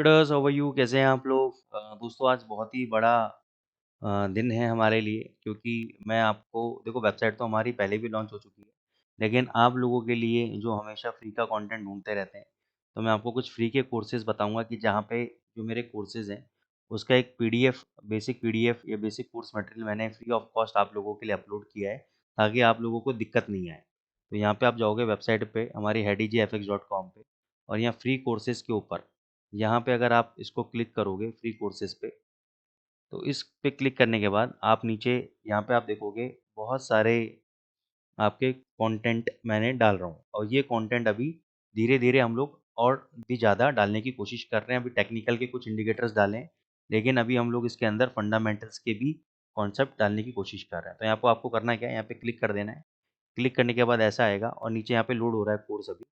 Traders how are you, कैसे हैं आप लोग? दोस्तों, आज बहुत ही बड़ा दिन है हमारे लिए, क्योंकि मैं आपको देखो, वेबसाइट तो हमारी पहले भी लॉन्च हो चुकी है, लेकिन आप लोगों के लिए जो हमेशा फ्री का कंटेंट ढूंढते रहते हैं, तो मैं आपको कुछ फ्री के कोर्सेज बताऊंगा कि जहाँ पे जो मेरे कोर्सेज हैं उसका एक पीडीएफ, बेसिक पीडीएफ या बेसिक कोर्स मटेरियल मैंने फ्री ऑफ कॉस्ट आप लोगों के लिए अपलोड किया है, ताकि आप लोगों को दिक्कत नहीं आए। तो यहाँ पे आप जाओगे वेबसाइट पे हमारी hedgefx.com पे, और यहाँ फ्री कोर्सेज के ऊपर, यहाँ पे अगर आप इसको क्लिक करोगे फ्री कोर्सेज पे, तो इस पे क्लिक करने के बाद आप नीचे यहाँ पे आप देखोगे बहुत सारे आपके कंटेंट मैंने डाल रहा हूँ, और ये कंटेंट अभी धीरे धीरे हम लोग और भी ज़्यादा डालने की कोशिश कर रहे हैं। अभी टेक्निकल के कुछ इंडिकेटर्स डालें, लेकिन अभी हम लोग इसके अंदर फंडामेंटल्स के भी कॉन्सेप्ट डालने की कोशिश कर रहे हैं। तो यहाँ पर आपको करना क्या है, यहाँ पे क्लिक कर देना है। क्लिक करने के बाद ऐसा आएगा, और नीचे यहाँ पे लोड हो रहा है कोर्स अभी,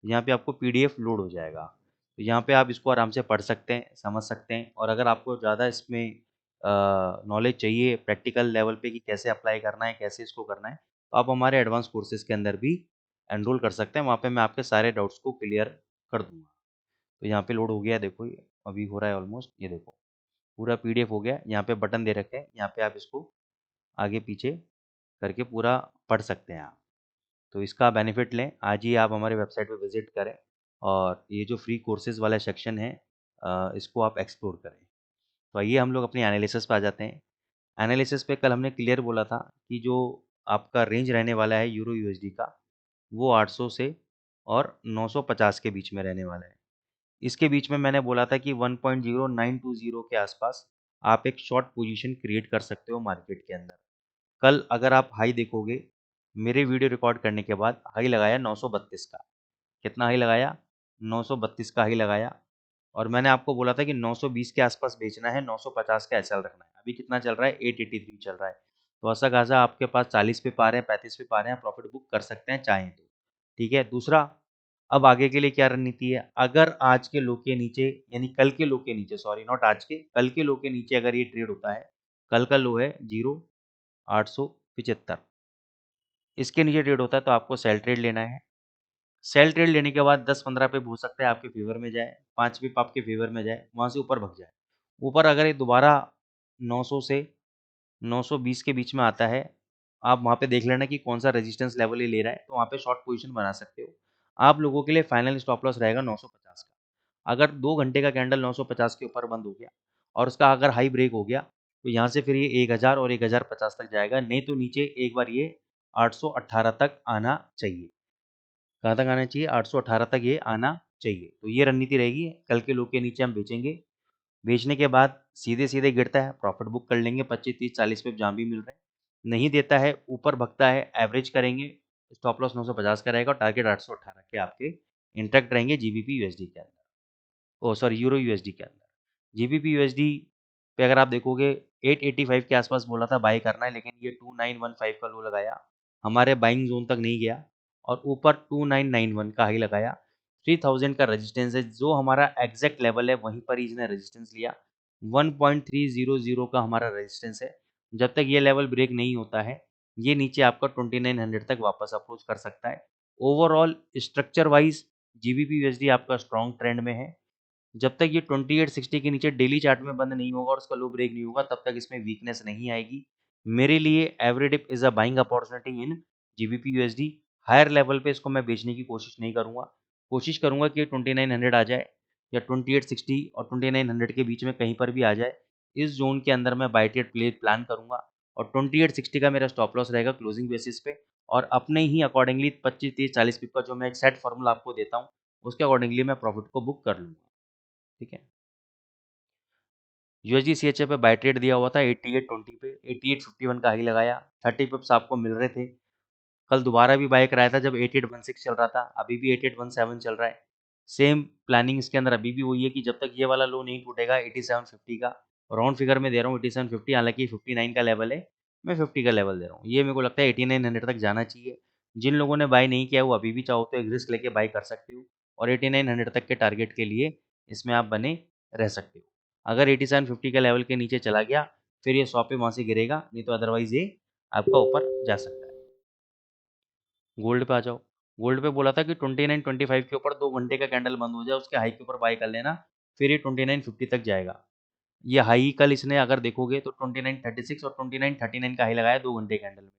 यहाँ पे आपको पीडीएफ लोड हो जाएगा। तो यहाँ पे आप इसको आराम से पढ़ सकते हैं, समझ सकते हैं, और अगर आपको ज़्यादा इसमें नॉलेज चाहिए प्रैक्टिकल लेवल पे कि कैसे अप्लाई करना है, कैसे इसको करना है, तो आप हमारे एडवांस कोर्सेज के अंदर भी एनरोल कर सकते हैं। वहाँ पे मैं आपके सारे डाउट्स को क्लियर कर दूंगा। तो यहाँ पे लोड हो गया है, देखो ये अभी हो रहा है ऑलमोस्ट, ये देखो पूरा पीडीएफ हो गया। यहाँ पे बटन दे रखे हैं, यहाँ पे आप इसको आगे पीछे करके पूरा पढ़ सकते हैं आप। तो इसका बेनिफिट लें, आज ही आप हमारे वेबसाइट पे विजिट करें, और ये जो फ्री कोर्सेज वाला सेक्शन है इसको आप एक्सप्लोर करें। तो आइए हम लोग अपनी एनालिसिस पे आ जाते हैं। एनालिसिस पे कल हमने क्लियर बोला था कि जो आपका रेंज रहने वाला है यूरो यूएसडी का, वो 800 से और 950 के बीच में रहने वाला है। इसके बीच में मैंने बोला था कि 1.0920 के आसपास आप एक शॉर्ट पोजीशन क्रिएट कर सकते हो मार्केट के अंदर। कल अगर आप हाई देखोगे, मेरे वीडियो रिकॉर्ड करने के बाद हाई लगाया 932 का। कितना हाई लगाया? 932 का हाई लगाया। और मैंने आपको बोला था कि 920 के आसपास बेचना है, 950 का एसएल रखना है। अभी कितना चल रहा है? 883 चल रहा है। तो ऐसा खासा आपके पास 40 पे पा रहे हैं, 35 पे पा रहे हैं, प्रॉफिट बुक कर सकते हैं चाहें तो। ठीक है। दूसरा, अब आगे के लिए क्या रणनीति है? अगर आज के लो के नीचे, यानी कल के लो के नीचे, सॉरी नॉट आज के, कल के लो के नीचे अगर ये ट्रेड होता है, कल का लो है 0,875, इसके नीचे ट्रेड होता है तो आपको सेल ट्रेड लेना है। सेल ट्रेड लेने के बाद 10-15 पे हो सकता है आपके फेवर में जाए, 5 पिप आपके फेवर में जाए, वहाँ से ऊपर भग जाए। ऊपर अगर ये दोबारा 900 से 920 के बीच में आता है, आप वहाँ पे देख लेना कि कौन सा रेजिस्टेंस लेवल ये ले रहा है, तो वहाँ पे शॉर्ट पोजीशन बना सकते हो। आप लोगों के लिए फाइनल स्टॉप लॉस रहेगा 950 का। अगर 2 घंटे का कैंडल 950 के ऊपर बंद हो गया और उसका अगर हाई ब्रेक हो गया, तो यहाँ से फिर ये 1000 और 1050 तक जाएगा, नहीं तो नीचे एक बार ये 818 तक आना चाहिए। कहाँ तक आना चाहिए? 818 तक ये आना चाहिए। तो ये रणनीति रहेगी, कल के लो के नीचे हम बेचेंगे। बेचने के बाद सीधे सीधे गिरता है, प्रॉफिट बुक कर लेंगे 25, 30, 40 पे जहाँ भी मिल रहे हैं। नहीं देता है, ऊपर भगता है, एवरेज करेंगे, स्टॉप लॉस 950 का रहेगा और टारगेट 818 के आपके इंटैक्ट रहेंगे जीबीपी यूएसडी के अंदर, ओ सॉरी यूरो यूएसडी के अंदर। जीबीपी यूएसडी पे अगर आप देखोगे 885 के आसपास बोला था बाई करना है, लेकिन ये 2915 का लो लगाया, हमारे बाइंग जोन तक नहीं गया, और ऊपर 2991 का हाई लगाया। 3000 का रेजिस्टेंस है, जो हमारा एग्जैक्ट लेवल है वहीं पर ही इसने रेजिस्टेंस लिया। 1.300 का हमारा रेजिस्टेंस है। जब तक ये लेवल ब्रेक नहीं होता है, ये नीचे आपका 2900 तक वापस अप्रोच कर सकता है। Overall structure wise GBP USD आपका स्ट्रॉन्ग ट्रेंड में है। जब तक ये 2860 के नीचे डेली चार्ट में बंद नहीं होगा और उसका लो ब्रेक नहीं होगा, तब तक इसमें वीकनेस नहीं आएगी। मेरे लिए every dip is a buying opportunity in GBP USD. Higher level पे इसको मैं बेचने की कोशिश नहीं करूंगा, कोशिश करूंगा कि 2900 आ जाए, या 2860 और 2900 के बीच में कहीं पर भी आ जाए। इस जोन के अंदर मैं बाय ट्रेड प्ले प्लान करूंगा, और 2860 का मेरा स्टॉप लॉस रहेगा क्लोजिंग बेसिस पे, और अपने ही अकॉर्डिंगली 25, 30, 40 पिप का जो मैं एक सेट फॉर्मूला आपको देता हूँ, उसके अकॉर्डिंगली मैं प्रॉफिट को बुक कर लूंगा। ठीक है। यूएसडी सीएचए पे बाय ट्रेड दिया हुआ था 8820 पे, 8851 का हाई लगाया, 30 पिप्स आपको मिल रहे थे। कल दोबारा भी बाय कराया था जब 8816 चल रहा था, अभी भी 8817 चल रहा है। सेम प्लानिंग इसके अंदर अभी भी वही है कि जब तक ये वाला लो नहीं टूटेगा 8750 का, राउंड फिगर में दे रहा हूँ 8750, हालांकि 59 का लेवल है, मैं 50 का लेवल दे रहा हूँ। ये मेरे को लगता है 8900 तक जाना चाहिए। जिन लोगों ने बाय नहीं किया वो अभी भी चाहो तो एक रिस्क लेके बाय कर सकते हो, और 8900 तक के टारगेट के लिए इसमें आप बने रह सकते हो। अगर 8750 का लेवल के नीचे चला गया, फिर ये 100 पे वहाँ से गिरेगा, नहीं तो अदरवाइज ये आपका ऊपर जा सकता है। गोल्ड पे आ जाओ। गोल्ड पे बोला था कि 2925 के ऊपर 2 घंटे का कैंडल बंद हो जाए, उसके हाई के ऊपर बाय कर लेना, फिर ये 2950 तक जाएगा। ये हाई कल इसने अगर देखोगे तो 2936 और 2939 का हाई लगाया 2 घंटे कैंडल में।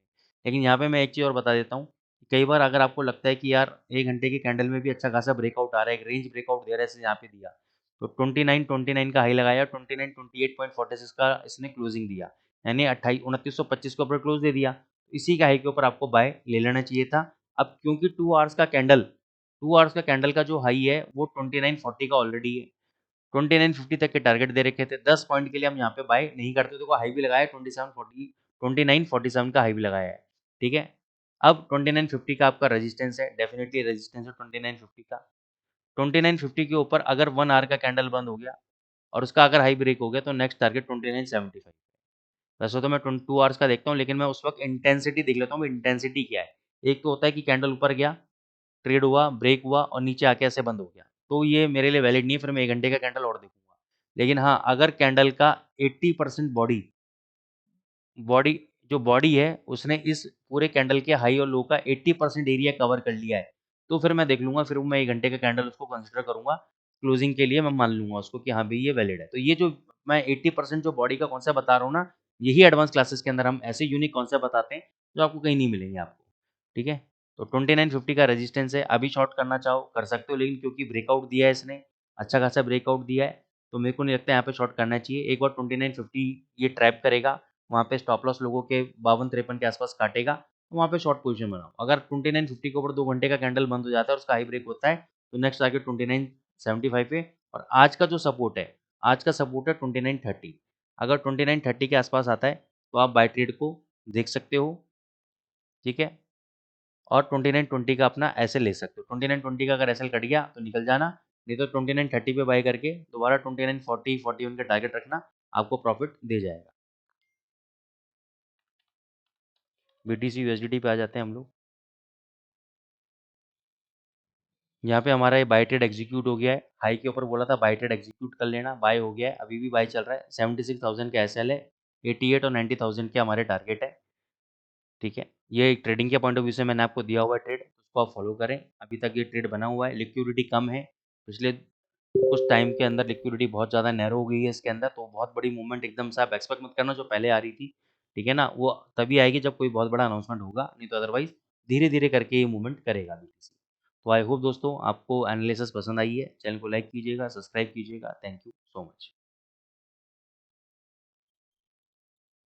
लेकिन यहाँ पे मैं एक चीज़ और बता देता हूँ, कई बार अगर आपको लगता है कि यार 1 घंटे के कैंडल में भी अच्छा खासा ब्रेकआउट आ रहा है, एक रेंज ब्रेकआउट दे रहा है जैसे यहाँ पे दिया, तो 2929 का हाई लगाया, 2928.46 का इसने क्लोजिंग दिया, यानी 2925 के ऊपर क्लोज दे दिया। इसी का हाई के ऊपर आपको बाय ले लेना चाहिए था। अब क्योंकि 2 आवर्स का कैंडल का जो हाई है वो 2940 का ऑलरेडी है, 2950 तक के टारगेट दे रखे थे, 10 पॉइंट के लिए हम यहाँ पे बाय नहीं करते, तो हाई भी लगाया 2947 का हाई भी लगाया है। ठीक है, अब 2950 का आपका रेजिस्टेंस है, डेफिनेटली रेजिस्टेंस है 2950 का। 2950 के ऊपर अगर 1 आवर का कैंडल बंद हो गया और उसका अगर हाई ब्रेक हो गया तो नेक्स्ट टारगेट 2975। वैसे तो मैं 2 आवर्स का देखता हूँ, लेकिन मैं उस वक्त इंटेंसिटी देख लेता हूँ, इंटेंसिटी क्या है। एक तो होता है कि कैंडल ऊपर गया, ट्रेड हुआ, ब्रेक हुआ और नीचे आके ऐसे बंद हो गया, तो ये मेरे लिए वैलिड नहीं है, फिर मैं 1 घंटे का कैंडल और देखूंगा। लेकिन हाँ, अगर कैंडल का 80% बॉडी बॉडी जो बॉडी है उसने इस पूरे कैंडल के हाई और लो का 80% एरिया कवर कर लिया है, तो फिर मैं देख लूंगा, फिर मैं 1 घंटे का कैंडल उसको कंसिडर करूंगा क्लोजिंग के लिए, मैं मान लूंगा उसको कि हाँ भाई ये वैलिड है। तो ये जो मैं 80% जो बॉडी का कॉन्सेप्ट बता रहा हूँ ना, यही एडवांस क्लासेस के अंदर हम ऐसे यूनिक कॉन्सेप्ट बताते हैं जो आपको कहीं नहीं मिलेंगे आपको। ठीक है, तो 2950 का रेजिस्टेंस है, अभी शॉर्ट करना चाहो कर सकते हो, लेकिन क्योंकि ब्रेकआउट दिया है इसने, अच्छा खासा ब्रेकआउट दिया है, तो मेरे को नहीं लगता यहाँ पे शॉर्ट करना चाहिए। एक बार 2950 ये ट्रैप करेगा, वहाँ पे स्टॉप लॉस लोगों के 52-53 के आसपास काटेगा, तो वहाँ पे शॉर्ट पोजीशन बनाओ। अगर 2950 के ऊपर 2 घंटे का कैंडल बंद हो जाता है और उसका हाई ब्रेक होता है, तो नेक्स्ट टारगेट 2975 पे। और आज का जो सपोर्ट है, आज का सपोर्ट है 2930। अगर 2930 के आसपास आता है तो आप बाय ट्रेड को देख सकते हो। ठीक है, और 2920 का अपना ऐसे ले सकते हो। 2920 का अगर ऐसे कट गया तो निकल जाना, नहीं तो 2930 पे बाय करके दोबारा 2940-41 का टारगेट रखना, आपको प्रॉफिट दे जाएगा। बीटीसी यूएसडीटी पे आ जाते हैं हम लोग। यहाँ पे हमारा ये बाय ट्रेड एग्जीक्यूट हो गया है, हाई के ऊपर बोला था बाय ट्रेड एग्जीक्यूट कर लेना, बाय हो गया है, अभी भी बाय चल रहा है। 76,000 का एसएल है, 88 और 90,000 के हमारे टारगेट है। ठीक है, ये एक ट्रेडिंग के पॉइंट ऑफ व्यू से मैंने आपको दिया हुआ है ट्रेड, उसको आप फॉलो करें। अभी तक ये ट्रेड बना हुआ है, लिक्विडिटी कम है, पिछले कुछ टाइम के अंदर लिक्विडिटी बहुत ज़्यादा नैरो हो गई है इसके अंदर, तो बहुत बड़ी मूवमेंट एकदम से आप एक्सपेक्ट मत करना जो पहले आ रही थी। ठीक है ना, वो तभी आएगी जब कोई बहुत बड़ा अनाउंसमेंट होगा, नहीं तो अदरवाइज धीरे धीरे करके ये मूवमेंट करेगा BTC। तो आई होप दोस्तों आपको एनालिसिस पसंद आई है, चैनल को लाइक कीजिएगा, सब्सक्राइब कीजिएगा। Thank you so much.